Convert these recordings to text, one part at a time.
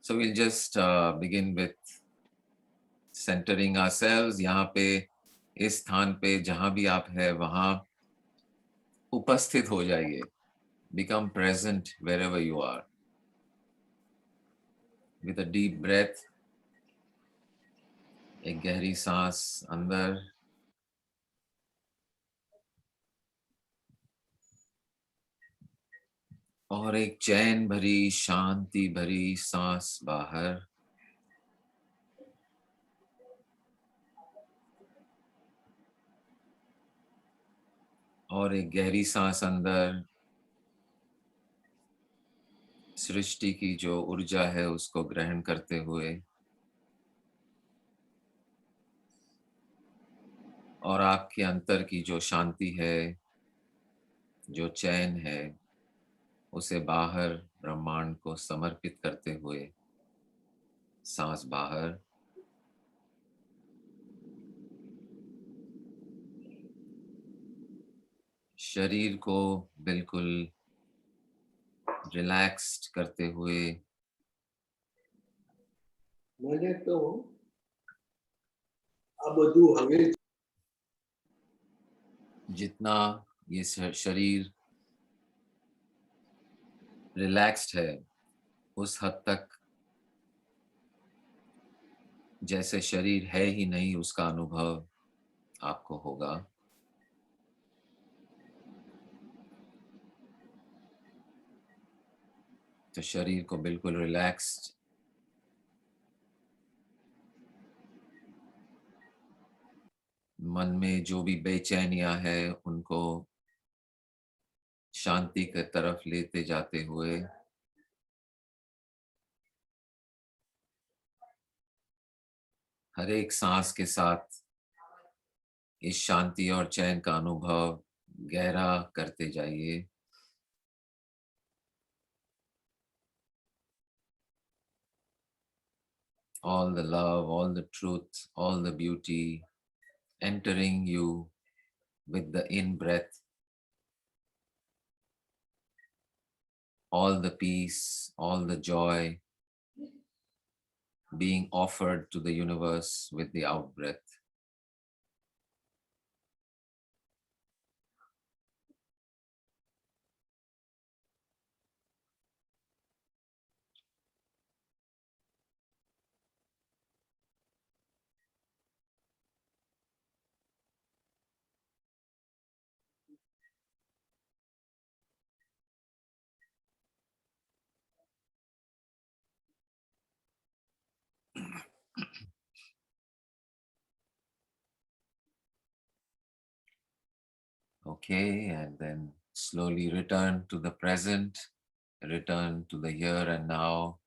So we'll just begin with centering ourselves. यहाँ पे इस स्थान पे जहाँ भी आप है वहाँ उपस्थित हो जाइए. Become present wherever you are. With a deep breath, एक गहरी सांस अंदर और एक चैन भरी शांति भरी सांस बाहर. और एक गहरी सांस अंदर. सृष्टि की जो ऊर्जा है उसको ग्रहण करते हुए और आपके अंतर की जो शांति है, जो चैन है, उसे बाहर ब्रह्मांड को समर्पित करते हुए सांस बाहर. शरीर को बिल्कुल रिलैक्स्ड करते हुए મને તો આ બધું હવે जितना ये शरीर रिलैक्स्ड है उस हद तक जैसे शरीर है ही नहीं उसका अनुभव आपको होगा. तो शरीर को बिल्कुल रिलैक्स्ड, मन में जो भी बेचैनियां है उनको शांति की तरफ लेते जाते हुए हर एक सांस के साथ इस शांति और चैन का अनुभव गहरा करते जाइए. All the love, all the truth, all the beauty entering you with the in-breath. All the peace, all the joy being offered to the universe with the out-breath. Okay, and then slowly return to the present, return to the here and now,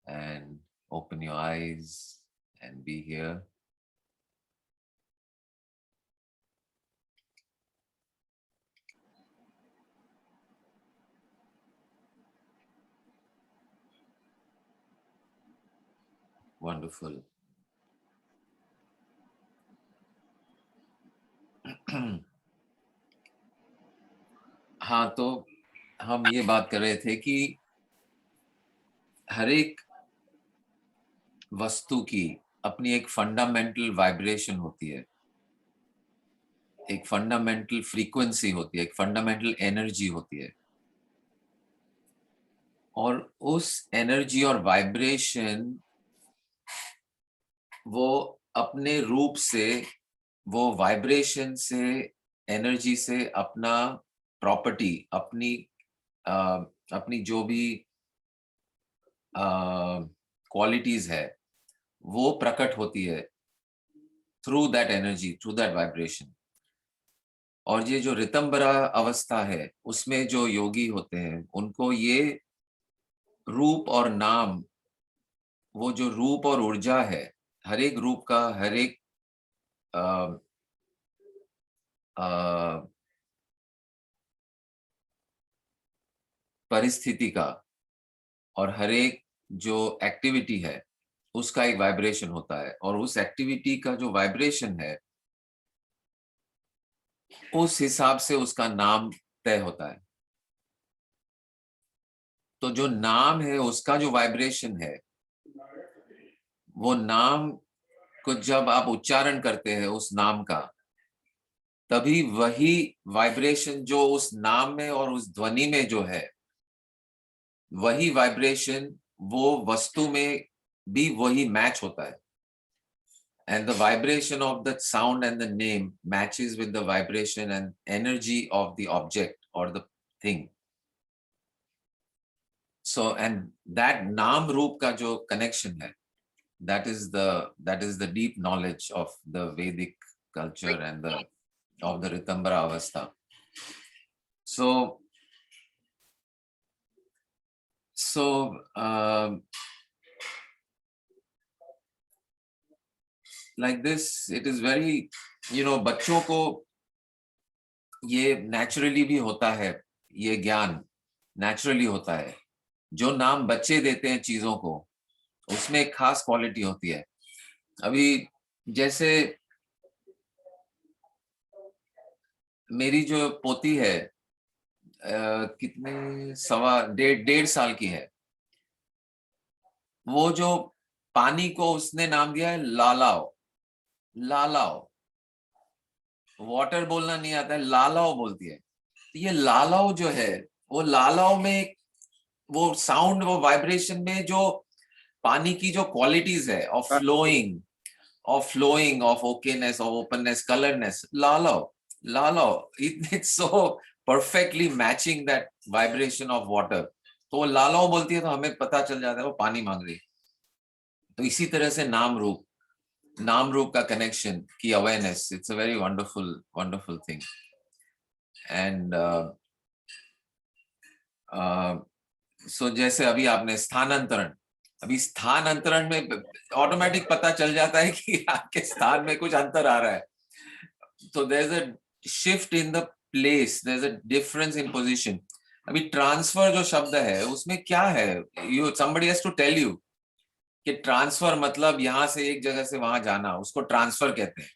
and open your eyes and be here. Wonderful. हाँ, तो हम ये बात कर रहे थे कि हर एक वस्तु की अपनी एक फंडामेंटल वाइब्रेशन होती है, एक फंडामेंटल फ्रीक्वेंसी होती है, एक फंडामेंटल एनर्जी होती है. और उस एनर्जी और वाइब्रेशन वो अपने रूप से, वो वाइब्रेशन से, एनर्जी से अपना प्रॉपर्टी, अपनी जो भी क्वालिटीज है वो प्रकट होती है through that energy, through that vibration. और ये जो ऋतंबरा अवस्था है उसमें जो योगी होते हैं उनको ये रूप और नाम, वो जो रूप और ऊर्जा है, हर एक रूप का, हर एक परिस्थिति का और हर एक जो एक्टिविटी है उसका एक वाइब्रेशन होता है. और उस एक्टिविटी का जो वाइब्रेशन है उस हिसाब से उसका नाम तय होता है. तो जो नाम है उसका जो वाइब्रेशन है, वो नाम को जब आप उच्चारण करते हैं उस नाम का, तभी वही वाइब्रेशन जो उस नाम में और उस ध्वनि में जो है, वही वाइब्रेशन वो वस्तु में भी वही मैच होता है. And the vibration of the sound and the name matches with the vibration and energy of the object or the thing. So, and that naam roop ka jo connection hai, that is the deep knowledge of the Vedic culture and the of the Ritambara Avastha. So like this, it is very, बच्चों को ये naturally भी होता है, ये ज्ञान naturally होता है. जो नाम बच्चे देते हैं चीजों को, उसमें एक खास क्वालिटी होती है. अभी जैसे मेरी जो पोती है, कितने, 1.5 साल की है, वो जो पानी को उसने नाम दिया है लालाओ. लालाओ, वाटर बोलना नहीं आता है, लालाओ बोलती है. तो ये लालाओ जो है, वो लालाओ में वो साउंड, वो वाइब्रेशन में जो पानी की जो क्वालिटीज है of flowing, of okayness, of openness, colourness, लालाओ, it's so perfectly matching that vibration of water. तो वो लालाओ बोलती है तो हमें पता चल जाता है वो पानी मांग रही है. तो इसी तरह से नाम रूप का कनेक्शन की awareness, it's a very wonderful thing. And so जैसे अभी आपने स्थानांतरण, अभी स्थानांतरण में ऑटोमेटिक पता चल जाता है कि आपके स्थान में कुछ अंतर आ रहा है. तो there is a shift in the place, there is a difference in position. अभी ट्रांसफर जो शब्द है उसमें क्या है, somebody has to tell you कि ट्रांसफर मतलब यहां से एक जगह से वहां जाना, उसको ट्रांसफर कहते हैं.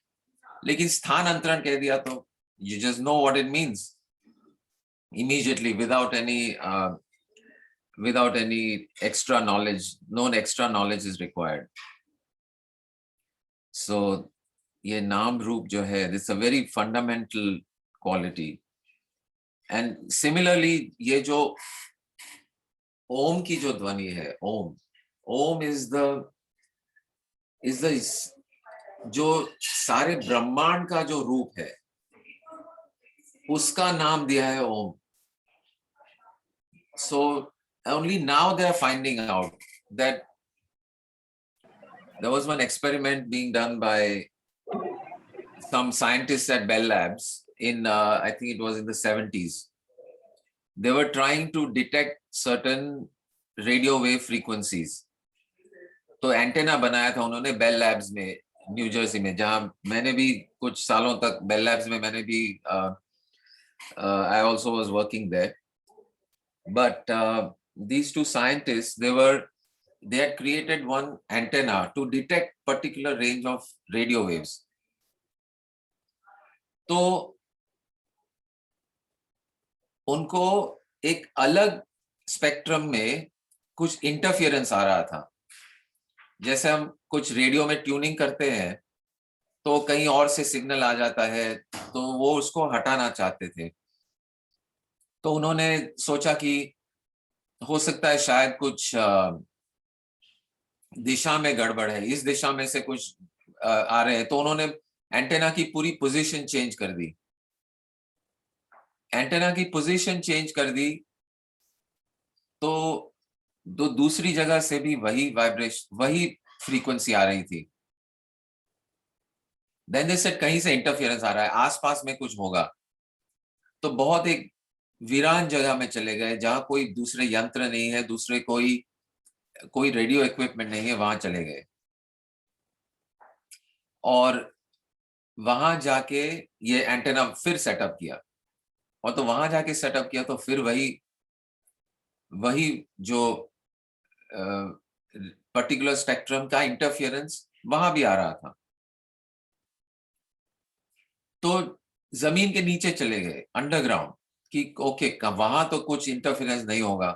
लेकिन स्थानांतरण कह दिया तो you just know what it means immediately without any extra knowledge. No extra knowledge is required. So ये नाम रूप जो है, it's a very fundamental quality. And similarly ये जो ओम की जो ध्वनि है, ओम is the जो सारे ब्रह्मांड का जो रूप है, उसका नाम दिया है ओम. So only now they are finding out that there was one experiment being done by some scientists at Bell Labs in I think it was in the 70s. They were trying to detect certain radio wave frequencies. तो antenna बनाया था उन्होंने bell labs में, new Jersey में, जहां मैंने भी कुछ सालों तक बेल लैब्स में मैंने भी I also was working there. But these two scientists, they had created one antenna to detect particular range of radio waves. तो उनको एक अलग स्पेक्ट्रम में कुछ इंटरफियरेंस आ रहा था. जैसे हम कुछ रेडियो में ट्यूनिंग करते हैं तो कहीं और से सिग्नल आ जाता है, तो वो उसको हटाना चाहते थे. तो उन्होंने सोचा कि हो सकता है शायद कुछ दिशा में गड़बड़ है, इस दिशा में से कुछ आ रहे हैं. तो उन्होंने एंटेना की पूरी पोजीशन चेंज कर दी. एंटेना की पोजीशन चेंज कर दी तो दूसरी जगह से भी वही वाइब्रेशन, वही फ्रीक्वेंसी आ रही थी. देन दे सेड कहीं से इंटरफियरेंस आ रहा है, आसपास में कुछ होगा. तो बहुत एक वीरान जगह में चले गए जहां कोई दूसरे यंत्र नहीं है, दूसरे कोई रेडियो इक्विपमेंट नहीं है, वहां चले गए. और वहां जाके ये एंटेना फिर सेटअप किया. और तो वहां जाके सेटअप किया तो फिर वही जो पर्टिकुलर स्पेक्ट्रम का इंटरफियरेंस वहां भी आ रहा था. तो जमीन के नीचे चले गए, अंडरग्राउंड, कि ओके वहां तो कुछ इंटरफियरेंस नहीं होगा.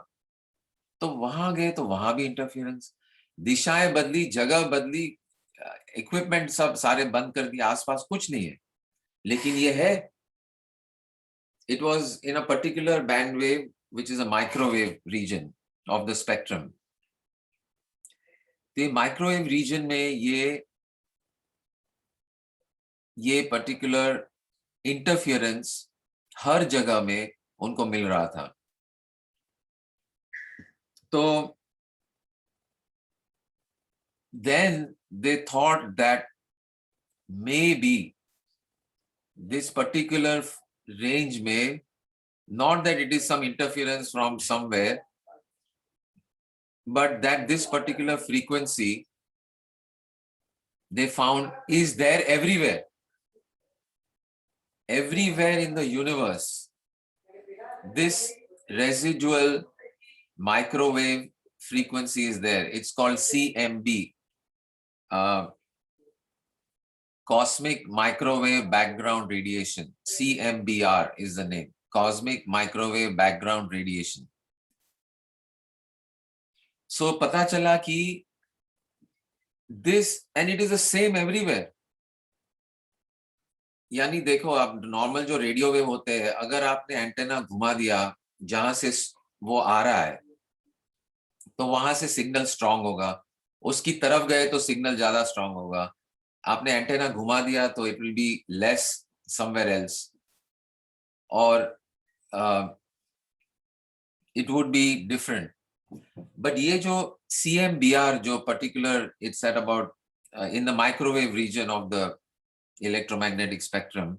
तो वहां गए तो वहां भी इंटरफियरेंस, दिशाएं बदली, जगह बदली, इक्विपमेंट सब सारे बंद कर दिए, आसपास कुछ नहीं है, लेकिन ये है, it was in a particular band wave, which is a microwave region of the spectrum. The microwave region में ये particular interference हर जगह में उनको मिल रहा था। तो then they thought that maybe this particular range में, not that it is some interference from somewhere, but that this particular frequency they found is there everywhere. Everywhere in the universe, this residual microwave frequency is there. It's called CMB, Cosmic Microwave Background Radiation. CMBR is the name, Cosmic Microwave Background Radiation. So पता चला कि this, and it is the same everywhere. यानी देखो, आप normal जो radio wave होते हैं, अगर आपने एंटेना घुमा दिया जहां से वो आ रहा है, तो वहां से सिग्नल स्ट्रांग होगा, उसकी तरफ गए तो सिग्नल ज्यादा स्ट्रांग होगा, आपने एंटेना घुमा दिया तो it will be less somewhere else, और it would be different. But ये जो CMBR जो particular, it's at about in the microwave region of the electromagnetic spectrum,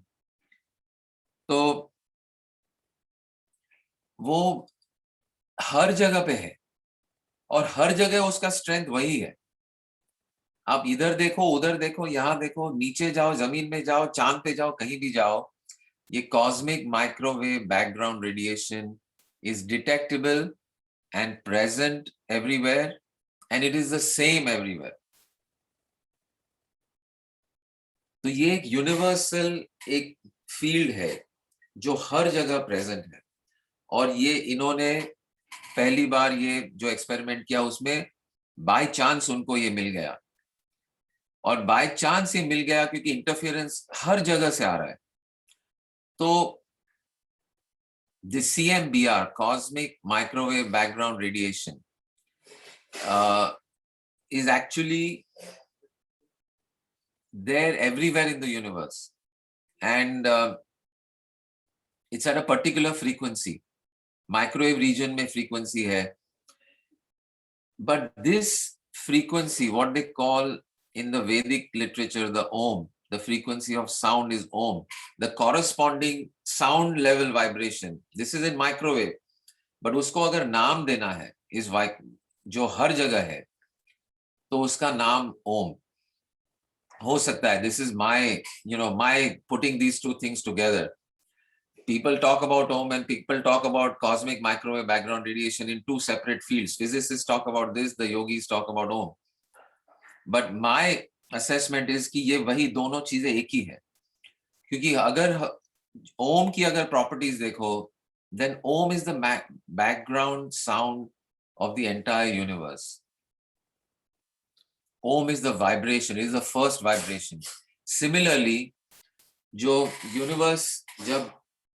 तो वो हर जगह पे है और हर जगह उसका स्ट्रेंथ वही है। आप इधर देखो, उधर देखो, यहां देखो, नीचे जाओ, जमीन में जाओ, चांद पे जाओ, कहीं भी जाओ, ये cosmic microwave background radiation is detectable and present everywhere, and it is the same everywhere. तो ये एक यूनिवर्सल एक फील्ड है जो हर जगह प्रेजेंट है, और ये इन्होंने पहली बार ये जो एक्सपेरिमेंट किया उसमें बाय चांस उनको ये मिल गया, और बाय चांस ये मिल गया क्योंकि इंटरफेरेंस हर जगह से आ रहा है। तो the CMBR, Cosmic Microwave Background Radiation, is actually there everywhere in the universe, and it's at a particular frequency. Microwave region में frequency है, but this frequency, what they call in the Vedic literature the Om, the frequency of sound is Om, the corresponding sound level vibration, this is in microwave, but उसको अगर नाम देना है इस जो हर जगह है, तो उसका नाम ओम हो सकता है। This is my, my putting these two things together. People talk about Om and people talk about cosmic microwave background radiation in two separate fields. Physicists talk about this, the yogis talk about Om. But my assessment is कि ये वही दोनों चीजें एक ही है, क्योंकि अगर ओम की अगर प्रॉपर्टीज देखो, then Om is the background sound of the entire universe. Om is the vibration, is the first vibration. Similarly, जो यूनिवर्स जब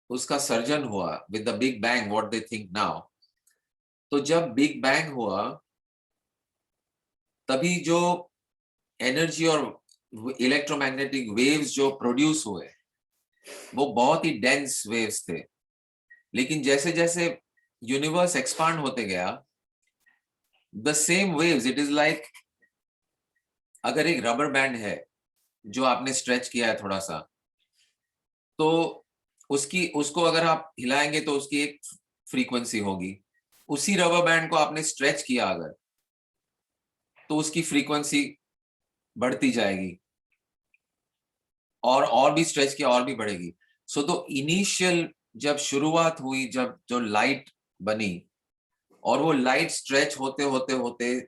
उसका सर्जन हुआ with the Big Bang, what they think now, तो जब बिग बैंग हुआ तभी जो energy और इलेक्ट्रोमैग्नेटिक वेव्स जो प्रोड्यूस हुए वो बहुत ही डेंस वेव्स थे, लेकिन जैसे जैसे यूनिवर्स एक्सपांड होते गया, the same waves, it is like अगर एक रबर बैंड है जो आपने स्ट्रेच किया है थोड़ा सा, तो उसको अगर आप हिलाएंगे तो उसकी एक फ्रीक्वेंसी होगी, उसी रबर बैंड को आपने स्ट्रेच किया अगर, तो उसकी फ्रीक्वेंसी बढ़ती जाएगी, और भी स्ट्रेच किया और भी बढ़ेगी। सो तो इनिशियल जब शुरुआत हुई, जब जो लाइट बनी, और वो लाइट स्ट्रेच होते होते होते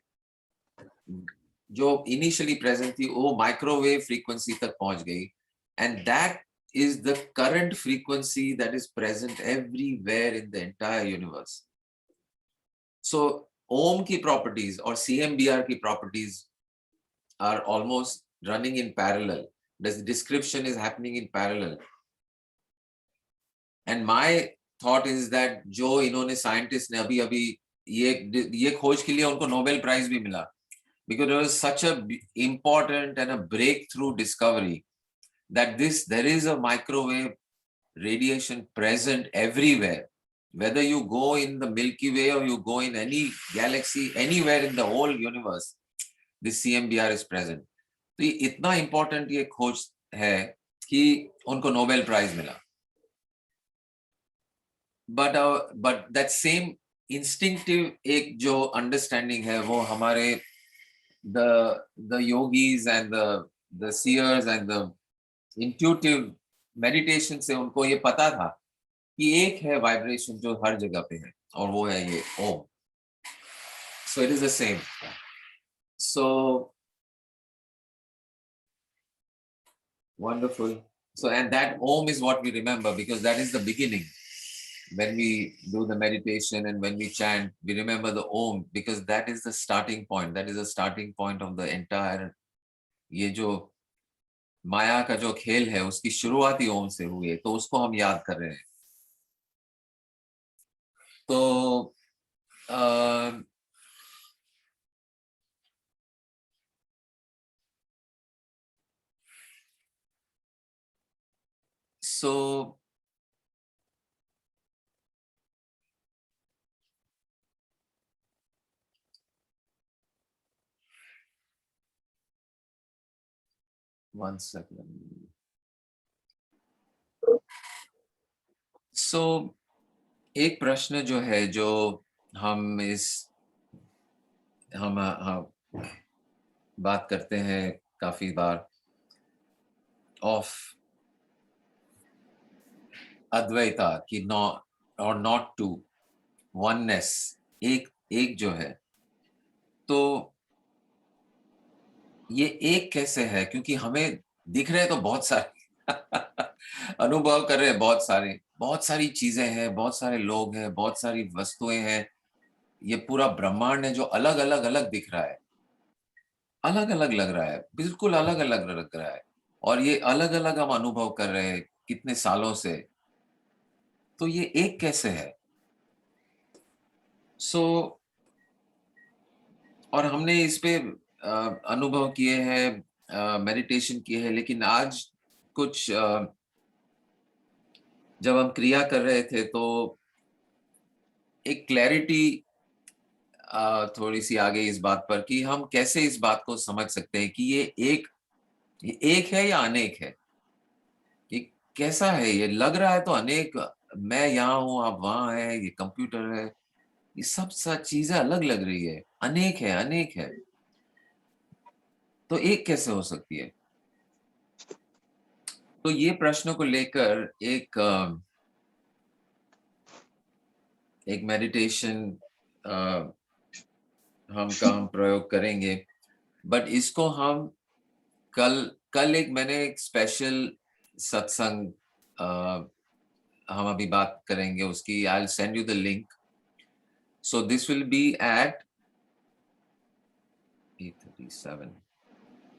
जो इनिशियली प्रेजेंट थी वो माइक्रोवेव फ्रीक्वेंसी तक पहुंच गई, and that is the current frequency that is present everywhere in the entire universe. So ओम की प्रॉपर्टीज और CMBR की properties are almost running in parallel. The description is happening in parallel. And my thought is that जो इन्होंने scientist ने अभी अभी ये खोज के लिए उनको नोबेल प्राइज भी मिला, because it was such a important and a breakthrough discovery that there is a microwave radiation present everywhere. Whether you go in the Milky Way or you go in any galaxy, anywhere in the whole universe, this CMBR is present. तो ये इतना important ये खोज है कि उनको Nobel prize मिला. But that same instinctive एक जो अंडरस्टैंडिंग है वो हमारे the yogis and the seers and the intuitive meditation से उनको ये पता था कि एक है वाइब्रेशन जो हर जगह पे है और वो है ये Om. So it is the same. So wonderful. So, and that Om is what we remember because that is the beginning. When we do the meditation and when we chant, we remember the Om because that is the starting point. That is the starting point of the entire. ये जो माया का जो खेल है उसकी शुरुआत ही ओम से हुई है, तो उसको हम याद कर रहे हैं. तो so one second. So एक प्रश्न जो है जो हम बात करते हैं काफी बार ऑफ अद्वैता की नॉट टू वननेस, एक जो है, तो ये एक कैसे है? क्योंकि हमें दिख रहे तो बहुत सारे अनुभव कर रहे हैं, बहुत सारी चीजें हैं, बहुत सारे लोग हैं, बहुत सारी वस्तुएं हैं. ये पूरा ब्रह्मांड है जो अलग अलग अलग दिख रहा है, अलग अलग लग रहा है, बिल्कुल अलग अलग लग रहा है, और ये अलग अलग हम अनुभव कर रहे हैं कितने सालों से. तो ये एक कैसे है? सो और हमने इस पे अनुभव किए हैं, मेडिटेशन किए हैं, लेकिन आज कुछ जब हम क्रिया कर रहे थे तो एक क्लैरिटी थोड़ी सी आ गई इस बात पर कि हम कैसे इस बात को समझ सकते हैं कि ये एक है या अनेक है. ये कैसा है? ये लग रहा है तो अनेक, मैं यहाँ हूँ, आप वहां है, ये कंप्यूटर है, ये सब चीजें अलग लग रही है, अनेक है, अनेक है, तो एक कैसे हो सकती है? तो ये प्रश्न को लेकर एक मेडिटेशन हम प्रयोग करेंगे. बट इसको हम कल मैंने एक स्पेशल सत्संग हम अभी बात करेंगे उसकी. I will send you the link. So this will be at 8:37.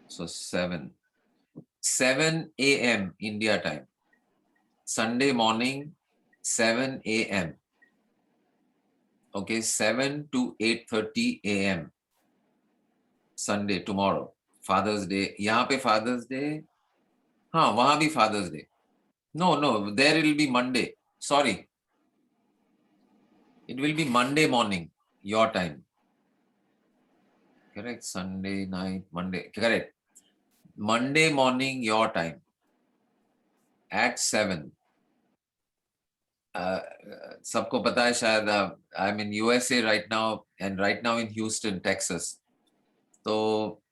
So 7 a.m. India time. Sunday morning, 7 a.m. Okay, 7 to 8:30 a.m. Sunday, tomorrow. Father's Day. यहाँ पे Father's Day. हाँ, वहाँ भी Father's Day. No, there it will be Monday. Sorry. It will be Monday morning, your time. Correct? Sunday night, Monday. Correct. Monday morning, your time. At 7. सबको पता है शायद. I am in USA right now, and right now in Houston, Texas. तो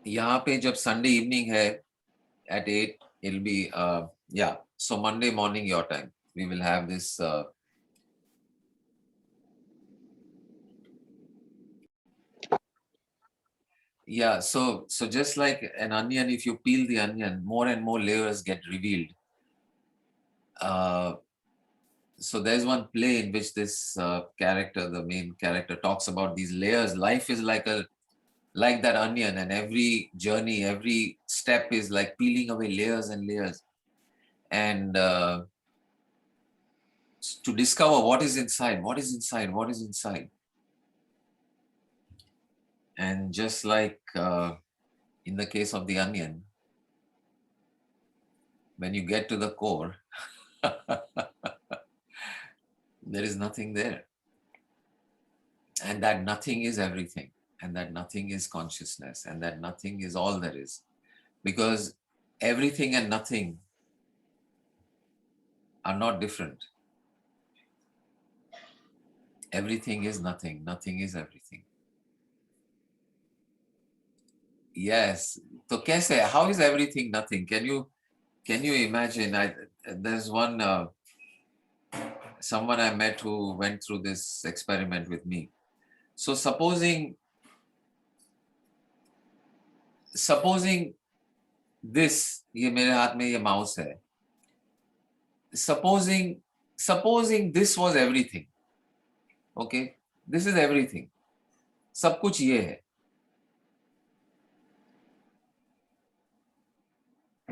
यहाँ पे जब Sunday evening है at 8, it'll be yeah, so Monday morning your time we will have this yeah, so just like an onion, if you peel the onion, more and more layers get revealed. So there's one play in which this character, the main character, talks about these layers. Life is like that onion, and every journey, every step is like peeling away layers and layers, and to discover what is inside, what is inside, what is inside. And just like in the case of the onion, when you get to the core, there is nothing there. And that nothing is everything. And that nothing is consciousness. And that nothing is all there is. Because everything and nothing are not different. Everything is nothing. Nothing is everything. Yes. So kaise? How is everything nothing? Can you imagine? There's one someone I met who went through this experiment with me. So supposing this, ये मेरे हाथ में ये mouse है. Supposing this was everything. Okay, this is everything. सब कुछ ये है.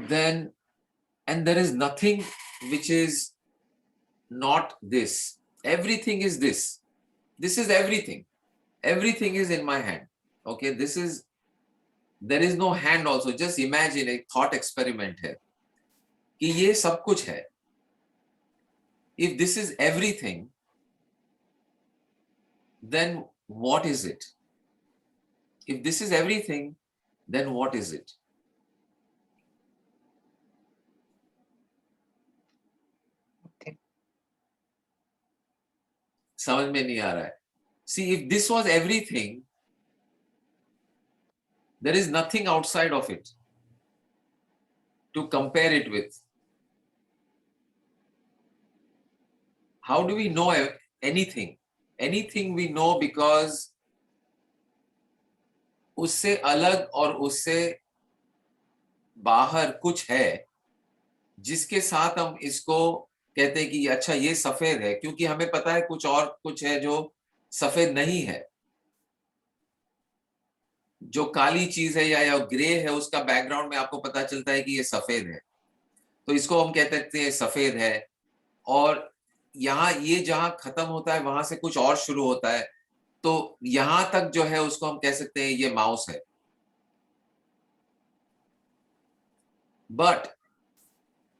Then, and there is nothing which is not this. Everything is this. This is everything. Everything is in my hand. Okay, there is no hand also. Just imagine a thought experiment है कि ये सब कुछ है. If this is everything, then what is it? If this is everything, then what is it? Okay. समझ में नहीं आ रहा है. See, if this was everything, there is nothing outside of it to compare it with. How do we know anything? Anything we know because उससे अलग और उससे बाहर कुछ है जिसके साथ हम इसको कहते हैं कि अच्छा ये सफेद है, क्योंकि हमें पता है कुछ और कुछ है जो सफेद नहीं है. जो काली चीज है या ग्रे है, उसका बैकग्राउंड में आपको पता चलता है कि ये सफेद है, तो इसको हम कहते हैं सफेद है. और यहाँ ये जहां खत्म होता है वहां से कुछ और शुरू होता है, तो यहां तक जो है उसको हम कह सकते हैं ये माउस है. But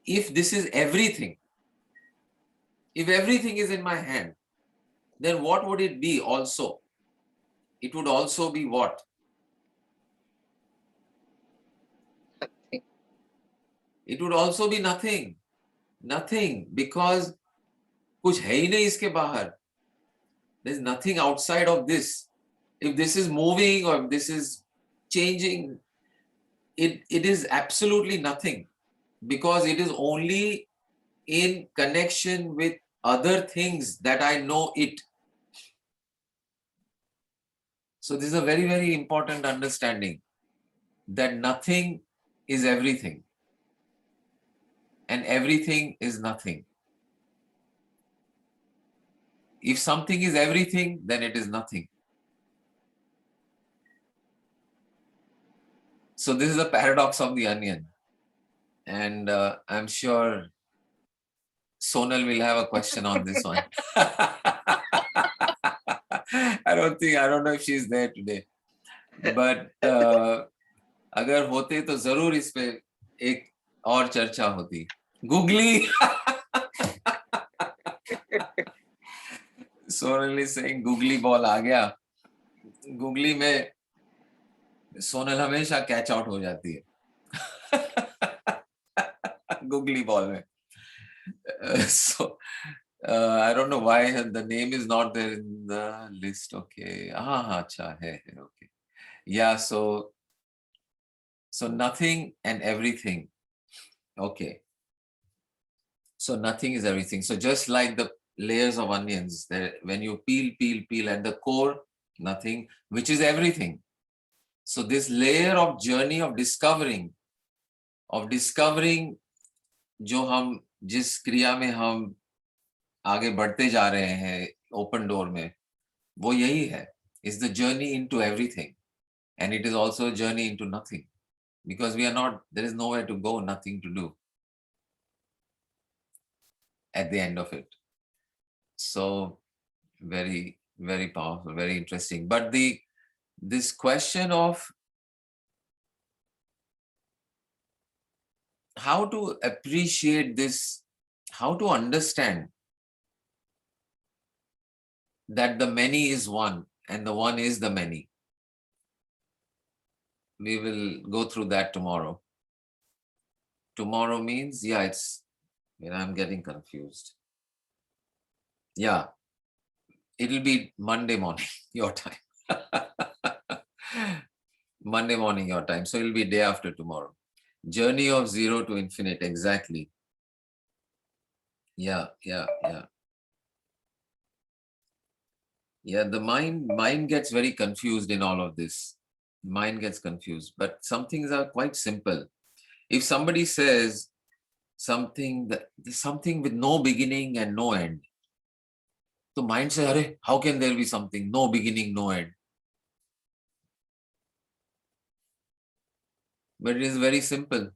if this is everything, if everything is in my hand, then what would it be also? It would also be what? Nothing. It would also be nothing. Nothing, because कुछ है ही नहीं इसके बाहर. There's nothing outside of this. If this is moving or if this is changing, it is absolutely nothing, because it is only in connection with other things that I know it. So this is a very, very important understanding, that nothing is everything and everything is nothing. If something is everything, then it is nothing. So this is the paradox of the onion. And I'm sure Sonal will have a question on this one. I don't know if she's there today. But अगर होते तो जरूर इस पे एक और चर्चा होती. Googly. Sonal is saying googly ball आ गया. Googly में सोनल हमेशा कैच आउट हो जाती है. Googly ball में. So I don't know why the name is not there in the list. Okay. अच्छा है. Okay. Yeah. So nothing and everything. Okay. So nothing is everything. So just like the layers of onions, when you peel at the core, nothing, which is everything. So this layer of journey of discovering जो हम जिस क्रिया में हम आगे बढ़ते जा रहे हैं ओपन डोर में, वो यही है. It's the journey into everything, and it is also a journey into nothing, because we are not, there is nowhere to go, nothing to do at the end of it. So very, very powerful, very interesting. But this question of how to appreciate this, how to understand that the many is one and the one is the many. We will go through that tomorrow. Tomorrow means, yeah, it's, I'm getting confused. Yeah, it'll be Monday morning, your time. Monday morning, your time. So it'll be day after tomorrow. Journey of zero to infinite, exactly. Yeah. Yeah, the mind gets very confused in all of this. Mind gets confused, but some things are quite simple. If somebody says something with no beginning and no end, the mind says, "Arey, how can there be something no beginning, no end?" But it is very simple.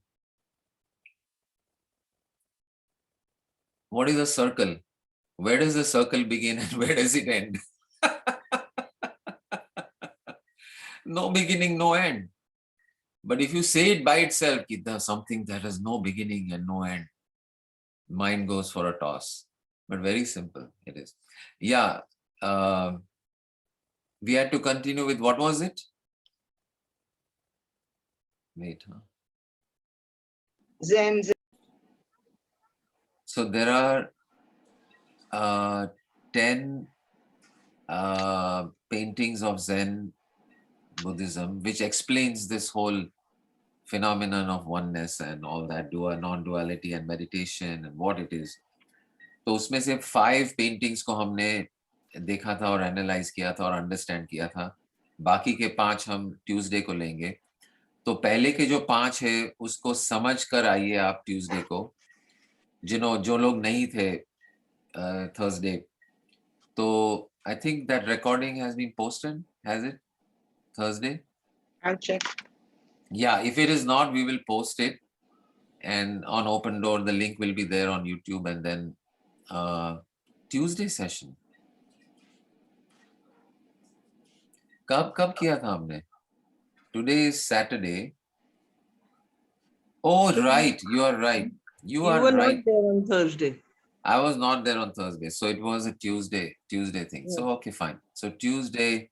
What is a circle? Where does the circle begin and where does it end? No beginning, no end. But if you say it by itself, there's something that has no beginning and no end, mind goes for a toss. But very simple it is. Yeah. We had to continue with, what was it? Wait, huh? Zen. So there are 10 paintings of Zen Buddhism, which explains this whole phenomenon of oneness and all that, non-duality and meditation and what it is. तो उसमें से 5 paintings को हमने देखा था और analyse किया था और अंडरस्टैंड किया था. बाकी के 5 हम ट्यूसडे को लेंगे. तो पहले के जो 5 है उसको समझ कर आइए आप ट्यूसडे को, जो लोग नहीं थे थर्सडे. तो I think that recording has been posted, has it, Thursday? I'll check. Yeah, if it is not, we will post it, and on Open Door the link will be there on YouTube. And then Tuesday session कब किया था हमने? Today is Saturday. Oh, right, you are right. You are were right. not there on Thursday. I was not there on Thursday, so it was a Tuesday thing. So okay, fine. So Tuesday,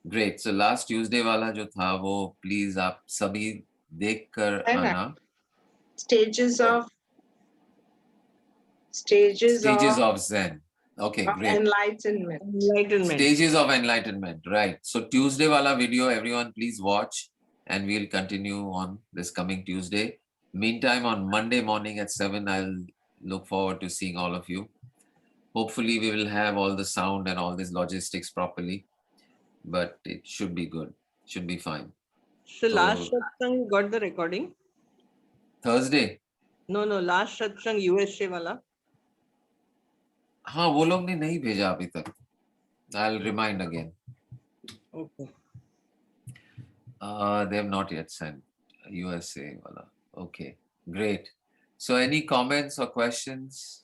great. So last Tuesday वाला जो था वो please आप सभी देख कर आना. Stages of Zen. Okay, great. enlightenment. Stages of enlightenment, right. So Tuesday wala video, everyone please watch, and we'll continue on this coming Tuesday. Meantime, on Monday morning at 7, I'll look forward to seeing all of you. Hopefully we will have all the sound and all this logistics properly, but it should be good, should be fine. So last satsang you got the recording? Thursday? No, last satsang USA wala. हाँ, वो लोग ने नहीं भेजा अभी तक. I'll remind again. Okay. They have not yet sent USA wala. Okay, great. So any comments or questions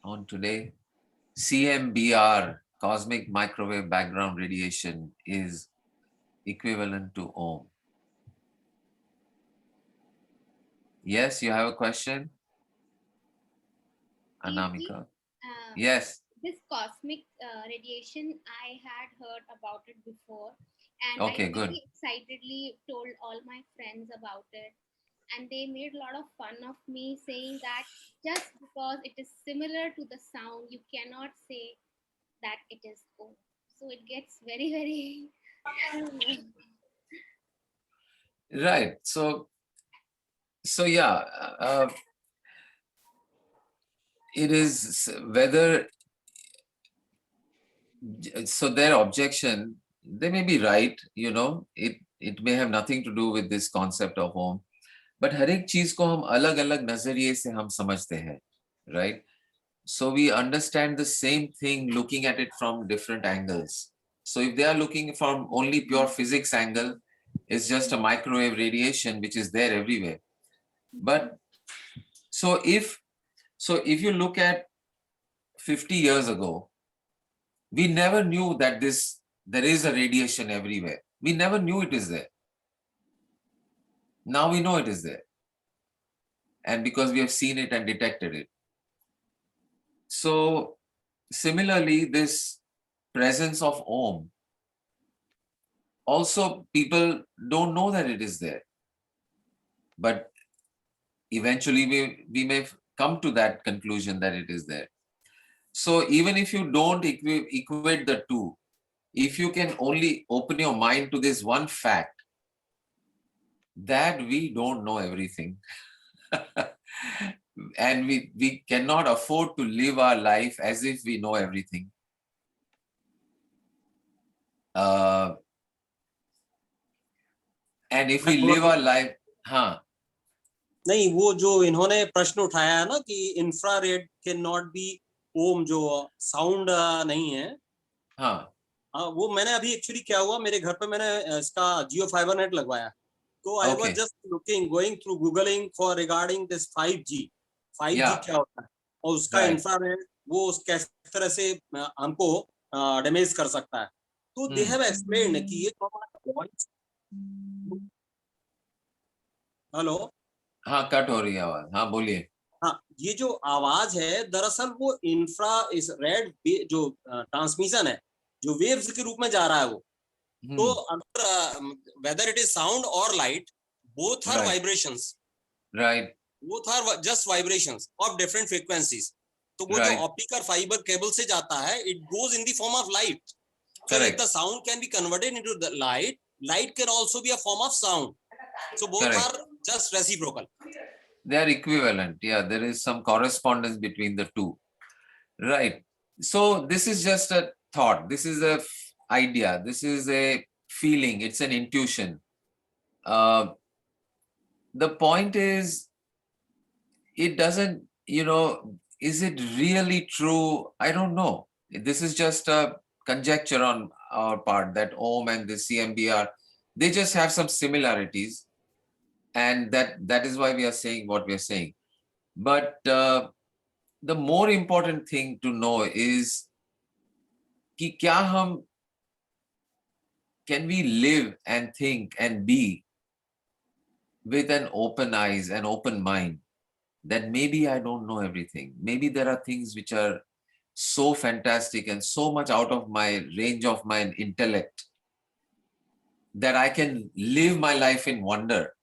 on today? CMBR, cosmic microwave background radiation, is equivalent to Om. Yes, you have a question? Anamika? Yes. This cosmic radiation, I had heard about it before, and Okay, I good. very excitedly told all my friends about it, and they made a lot of fun of me, saying that just because it is similar to the sound, you cannot say that it is Om. So it gets very, very Right. So yeah, it is whether, so their objection, they may be right, it may have nothing to do with this concept of Om, but हर एक चीज को हम अलग अलग नजरिए से हम समझते हैं, right? So we understand the same thing looking at it from different angles. So if they are looking from only pure physics angle, it's just a microwave radiation which is there everywhere. But so if you look at 50 years ago, we never knew that there is a radiation everywhere. We never knew it is there. Now we know it is there. And because we have seen it and detected it. So similarly, this presence of Om, also people don't know that it is there. But eventually we may come to that conclusion that it is there. So even if you don't equate the two, if you can only open your mind to this one fact, that we don't know everything. And we cannot afford to live our life as if we know everything. And if we live our life, हाँ, नहीं, वो जो इन्होंने प्रश्न उठाया है ना कि इंफ्रारेड कैन नॉट बी ओम, जो साउंड नहीं है, हाँ, वो मैंने अभी एक्चुअली क्या हुआ, मेरे घर पे मैंने इसका जियो फाइबर नेट लगवाया, तो I was just looking, going through googling for regarding this 5G क्या होता है और उसका इंफ्रारेड वो किस तरह से हमको डैमेज कर सकता है. तो दे हैव एक्सप्लेन्ड कि ये वॉइस, हेलो, हाँ, कट हो रही है आवाज, हाँ बोलिए. हाँ, ये जो आवाज है दरअसल वो इस रेड जो ट्रांसमिशन है, जो वेव्स के रूप में जा रहा है वो, तो अगर वेदर इट इज साउंड और light, both are vibrations, right, both are just vibrations of different frequencies. तो वो जो ऑप्टिकल फाइबर केबल से जाता है, it goes in the form of light. So if the sound can be converted into the light, light can also be a form of sound. So both are just reciprocal. They are equivalent. Yeah, there is some correspondence between the two. Right. So this is just a thought. This is a idea. This is a feeling. It's an intuition. The point is, it doesn't, is it really true? I don't know. This is just a conjecture on our part that Om and the CMBR, they just have some similarities, and that is why we are saying what we are saying. But the more important thing to know is कि क्या हम, can we live and think and be with an open eyes and open mind that maybe I don't know everything. Maybe there are things which are so fantastic and so much out of my range of my intellect that I can live my life in wonder.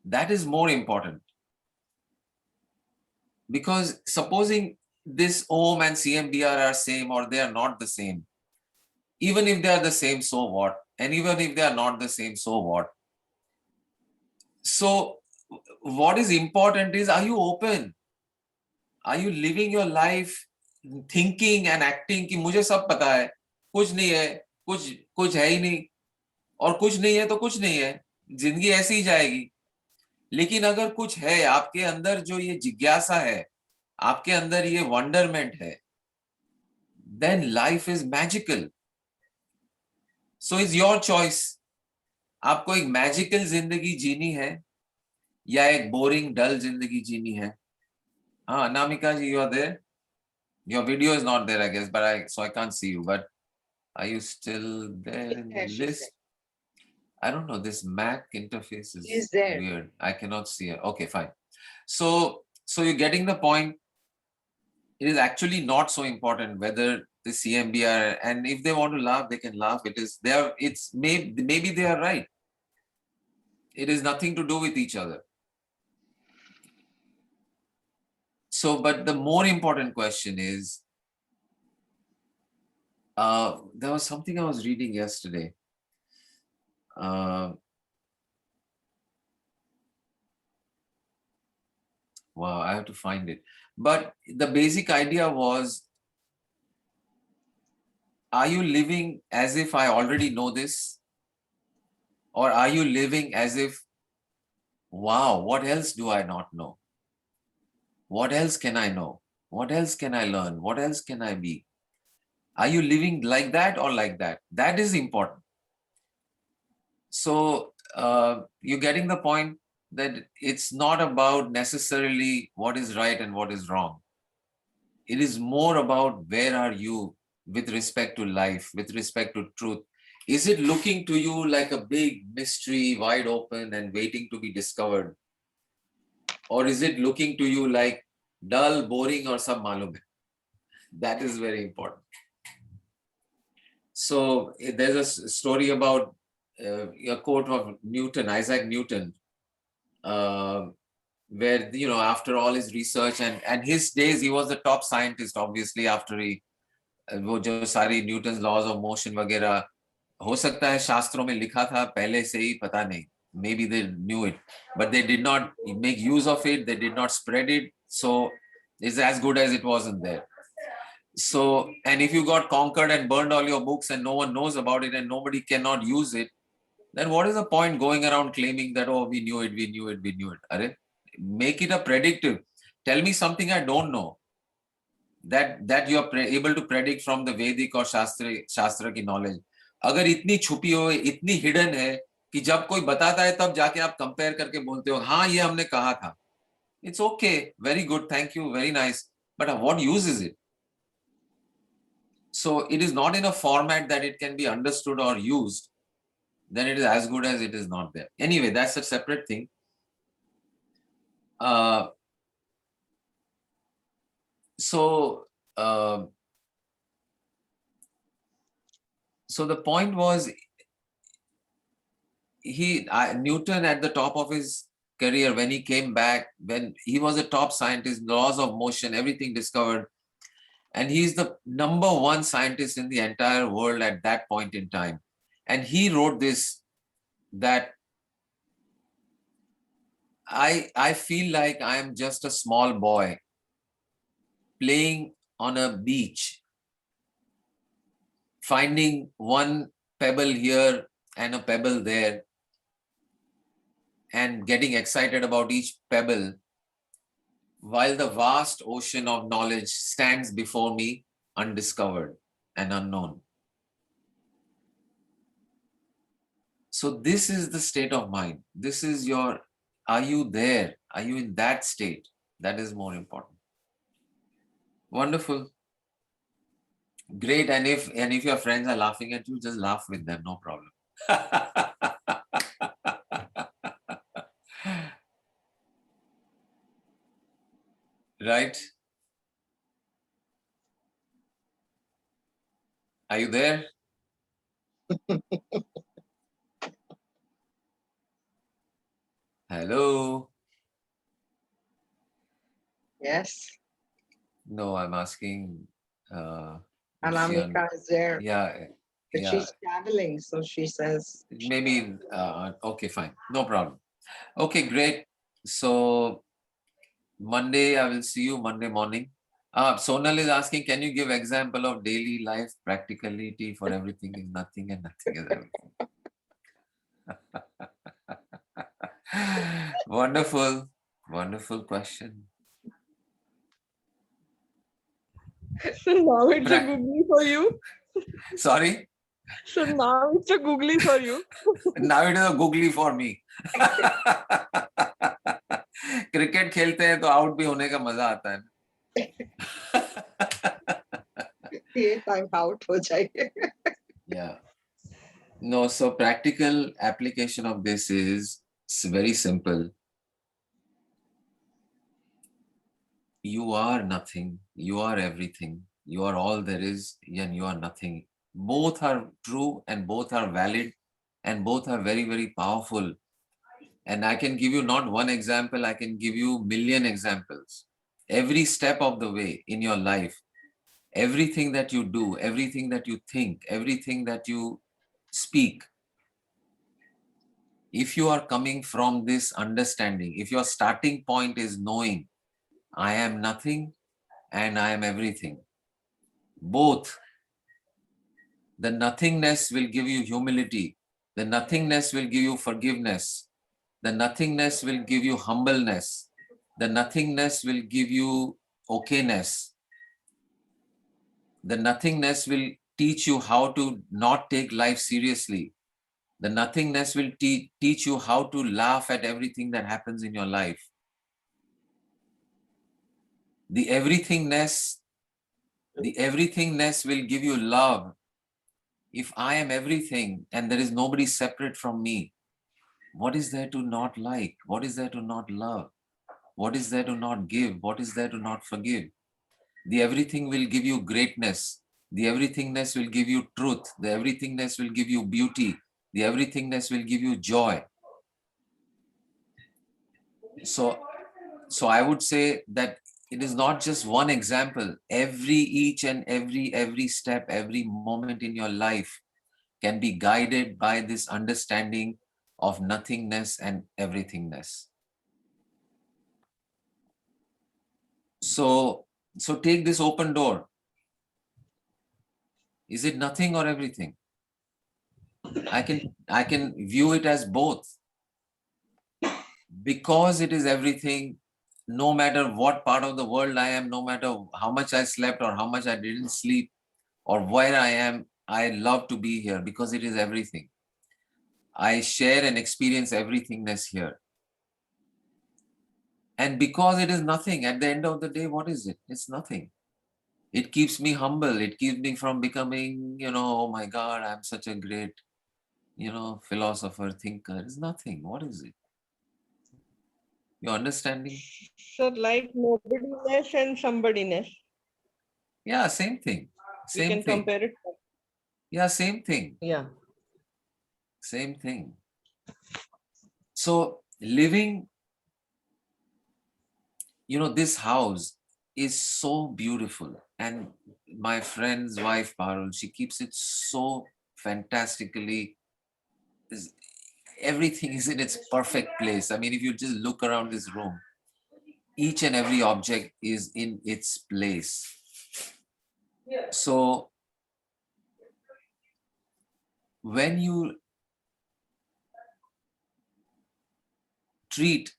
That is more important. Because supposing this Om and CMBR are same or they are not the same, even if they are the same, so what? And even if they are not the same, so what? So what is important is, are you open? Are you living your life thinking and acting कि मुझे सब पता है, कुछ नहीं है, कुछ है ही नहीं, और कुछ नहीं है तो कुछ नहीं है, जिंदगी ऐसी ही जाएगी. लेकिन अगर कुछ है आपके अंदर, जो ये जिज्ञासा है, आपके अंदर ये वंडरमेंट है, then life is magical. So it's your choice. आपको एक मैजिकल जिंदगी जीनी है या एक बोरिंग डल जिंदगी जीनी है. हाँ, Namika ji, you are there? Your video is not there, I guess, but I can't see you. But are you still there in the list? I don't know. This Mac interface is weird. I cannot see it. Okay, fine. So you're getting the point. It is actually not so important whether the CMBR, and if they want to laugh, they can laugh. Maybe they are right. It is nothing to do with each other. So, but the more important question is, there was something I was reading yesterday. Wow, I have to find it. But the basic idea was, are you living as if I already know this? Or are you living as if, wow, what else do I not know? What else can I know? What else can I learn? What else can I be? Are you living like that or like that? That is important. So you're getting the point that it's not about necessarily what is right and what is wrong. It is more about where are you with respect to life, with respect to truth. Is it looking to you like a big mystery, wide open and waiting to be discovered? Or is it looking to you like dull, boring, or sab malum hai? That is very important. So there's a story about a quote of Newton, Isaac Newton, where, you know, after all his research and his days, he was the top scientist, obviously, after he वो जो सारी Newton's laws of motion वगैरह हो सकता है शास्त्रों में लिखा था पहले से ही, पता नहीं, maybe they knew it, but they did not make use of it, they did not spread it, so it's as good as it wasn't there. So, and if you got conquered and burned all your books and no one knows about it and nobody cannot use it, then what is the point going around claiming that, oh, we knew it, we knew it, we knew it? Are, make it a predictive. Tell me something I don't know that you are able to predict from the Vedic or Shastra की knowledge. अगर इतनी छुपी हो, इतनी hidden है कि जब कोई बताता है तब जाके आप compare करके बोलते हो, हाँ ये हमने कहा था. It's okay, very good, thank you, very nice. But what use is it? So it is not in a format that it can be understood or used. Then it is as good as it is not there. Anyway, that's a separate thing. So the point was, Newton at the top of his career, when he came back, when he was a top scientist, laws of motion, everything discovered, and he's the #1 scientist in the entire world at that point in time. And he wrote this, that I feel like I am just a small boy playing on a beach, finding one pebble here and a pebble there, and getting excited about each pebble, while the vast ocean of knowledge stands before me, undiscovered and unknown. So this is the state of mind. This is your, are you there? Are you in that state? That is more important. Wonderful. Great. And if your friends are laughing at you, just laugh with them, no problem. Right? Are you there? Hello? Yes, No, I'm asking. Anamika is there, Yeah. but Yeah. she's traveling, so she says. Maybe, okay, fine. No problem. Okay, great. So Monday, I will see you Monday morning. Sonal is asking, can you give example of daily life practicality for everything is nothing and nothing is everything? Wonderful. Wonderful question. So now it's a googly for you. Sorry? So now it's a googly for you. Now it is a googly for me. Cricket खेलते हैं तो out भी होने का मजा आता है. ये time out हो जाएगा. Yeah. No, so practical application of this is very simple. You are nothing, you are everything, you are all there is, and you are nothing. Both are true and both are valid and both are very, very powerful. And I can give you not one example, I can give you a million examples. Every step of the way in your life, everything that you do, everything that you think, everything that you speak, if you are coming from this understanding, if your starting point is knowing I am nothing and I am everything, both, the nothingness will give you humility, the nothingness will give you forgiveness, the nothingness will give you humbleness, the nothingness will give you okayness. The nothingness will teach you how to not take life seriously. The nothingness will teach you how to laugh at everything that happens in your life. The everythingness will give you love. If I am everything and there is nobody separate from me, what is there to not like? What is there to not love? What is there to not give? What is there to not forgive? The everything will give you greatness. The everythingness will give you truth. The everythingness will give you beauty. The everythingness will give you joy. So I would say that it is not just one example. Each and every step, every moment in your life can be guided by this understanding of nothingness and everythingness. So take this open door. Is it nothing or everything? I can view it as both. Because it is everything, no matter what part of the world I am, no matter how much I slept or how much I didn't sleep or where I am, I love to be here because it is everything. I share and experience everythingness here. And because it is nothing, at the end of the day, what is it? It's nothing. It keeps me humble. It keeps me from becoming, oh my God, I'm such a great, philosopher, thinker. It's nothing. What is it? You understanding? So like nobodyness and somebodyness. Yeah, same thing. We can compare it. Yeah, same thing. Yeah. Same thing. So living, this house is so beautiful. And my friend's wife, Parul, she keeps it so fantastically. Everything is in its perfect place. I mean, if you just look around this room, each and every object is in its place. So when you treat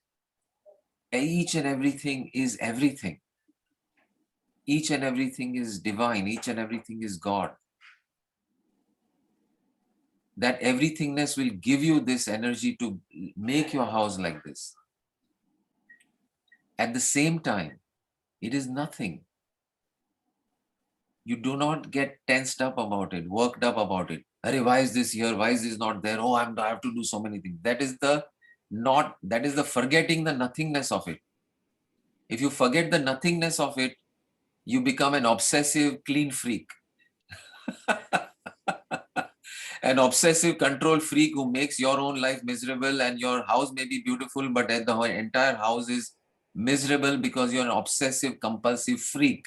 each and everything is everything, each and everything is divine, each and everything is God, that everythingness will give you this energy to make your house like this. At the same time, it is nothing. You do not get tensed up about it, worked up about it. Arey, why is this here? Why is this not there? Oh, I have to do so many things. That is the forgetting the nothingness of it. If you forget the nothingness of it, you become an obsessive clean freak. An obsessive control freak who makes your own life miserable, and your house may be beautiful, but the entire house is miserable because you're an obsessive compulsive freak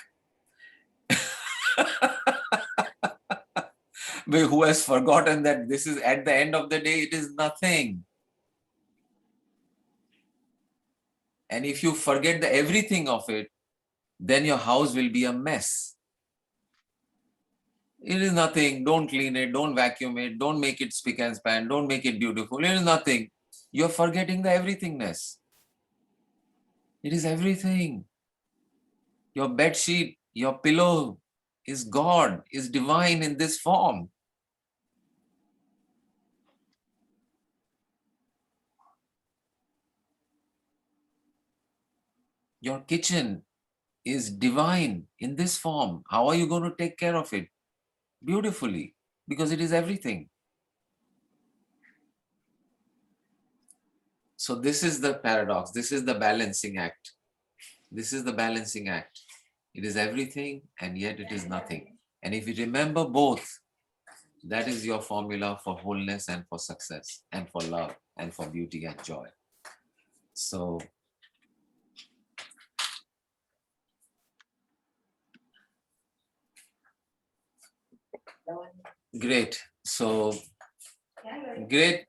who has forgotten that this is, at the end of the day, it is nothing. And if you forget the everything of it, then your house will be a mess. It is nothing. Don't clean it. Don't vacuum it. Don't make it spick and span. Don't make it beautiful. It is nothing. You're forgetting the everythingness. It is everything. Your bed sheet, your pillow is God, is divine in this form. Your kitchen is divine in this form. How are you going to take care of it? Beautifully, because it is everything. So this is the paradox. This is the balancing act. This is the balancing act. It is everything and yet it is nothing. And if you remember both, that is your formula for wholeness and for success and for love and for beauty and joy. So great. So great.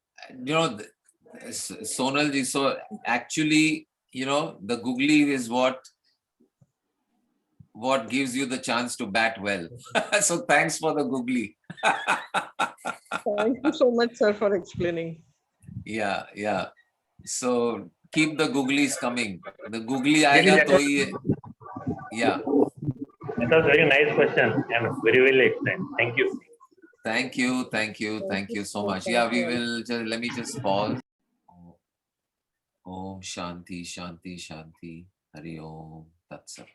Sonal ji, so actually, the googly is what gives you the chance to bat well. So thanks for the googly. Thank you so much, sir, for explaining. Yeah. So keep the googlies coming. The googly aega to Yeah. That was very nice question and very well explained. Thank you. Thank you so much. Yeah, we will just, let me just pause. Om Shanti Shanti Shanti. Hari Om Tat Sat.